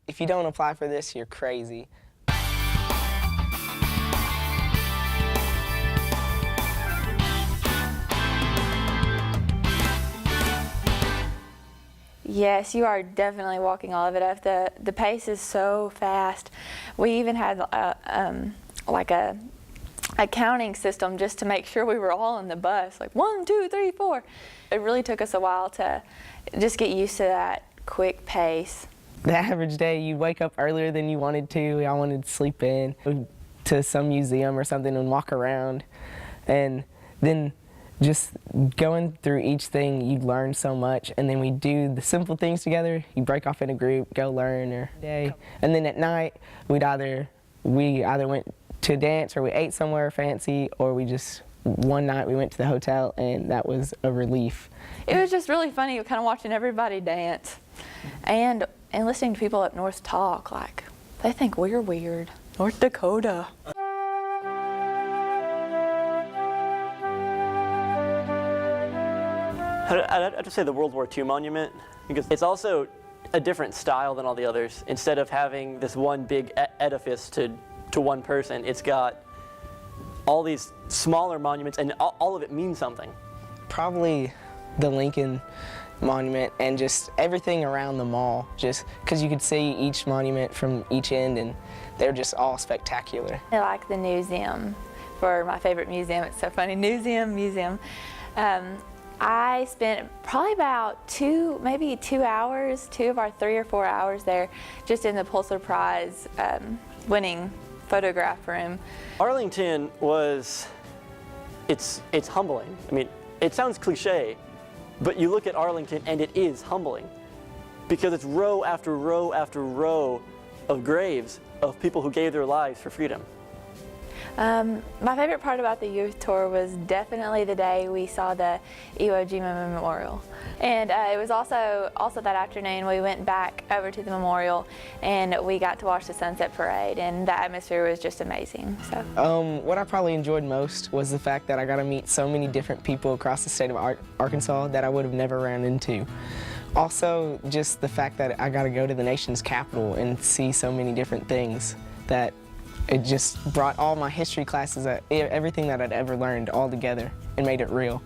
If you don't apply for this, you're crazy. Yes, you are definitely walking all of it up. The pace is so fast. We even had like a counting system just to make sure we were all in the bus, like 1, 2, 3, 4. It really took us a while to just get used to that quick pace. The average day, you'd wake up earlier than you wanted to. I wanted to sleep in, go to some museum or something and walk around. And then just going through each thing, you'd learn so much. And then we do the simple things together. You break off in a group, go learn or day. And then at night, we either went to a dance or we ate somewhere fancy, or one night we went to the hotel, and that was a relief. It was just really funny kind of watching everybody dance and listening to people up north talk. Like, they think we're weird. North Dakota. I'd have to say the World War II monument, because it's also a different style than all the others. Instead of having this one big edifice to one person, it's got all these smaller monuments, and all of it means something. Probably the Lincoln Monument and just everything around the mall, just because you could see each monument from each end, and they're just all spectacular. I like the museum for my favorite museum. It's so funny, museum. I spent probably about 2 hours, 2 of our 3 or 4 hours there, just in the Pulitzer Prize winning photograph room. Arlington it's humbling. I mean, it sounds cliche, but you look at Arlington and it is humbling, because it's row after row after row of graves of people who gave their lives for freedom. My favorite part about the youth tour was definitely the day we saw the Iwo Jima Memorial. And it was also that afternoon we went back over to the memorial and we got to watch the sunset parade, and the atmosphere was just amazing. So. What I probably enjoyed most was the fact that I got to meet so many different people across the state of Arkansas that I would have never ran into. Also, just the fact that I got to go to the nation's capital and see so many different things, that it just brought all my history classes, everything that I'd ever learned, all together and made it real.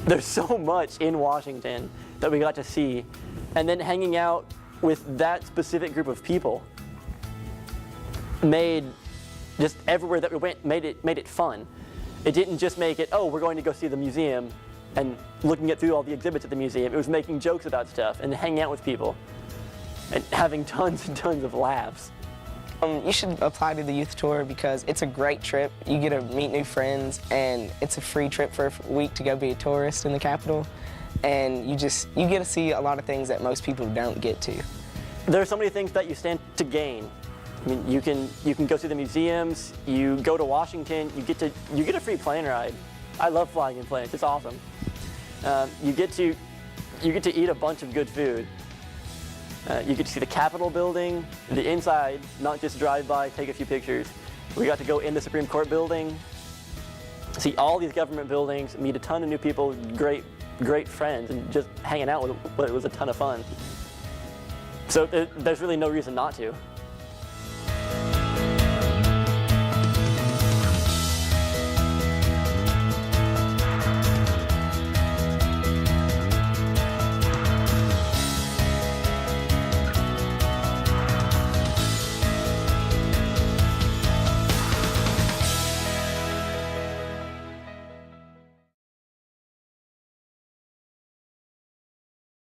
There's so much in Washington that we got to see, and then hanging out with that specific group of people made just everywhere that we went, made it fun. It didn't just make it, oh, we're going to go see the museum and looking at through all the exhibits at the museum. It was making jokes about stuff and hanging out with people and having tons and tons of laughs. You should apply to the youth tour because it's a great trip. You get to meet new friends, and it's a free trip for a week to go be a tourist in the capital, and you get to see a lot of things that most people don't get to. There are so many things that you stand to gain. I mean, you can go see the museums. You go to Washington. You get a free plane ride. I love flying in planes. It's awesome. You get to eat a bunch of good food. You get to see the Capitol building, the inside, not just drive by, take a few pictures. We got to go in the Supreme Court building, see all these government buildings, meet a ton of new people, great friends, and just hanging out with it was a ton of fun. So there's really no reason not to.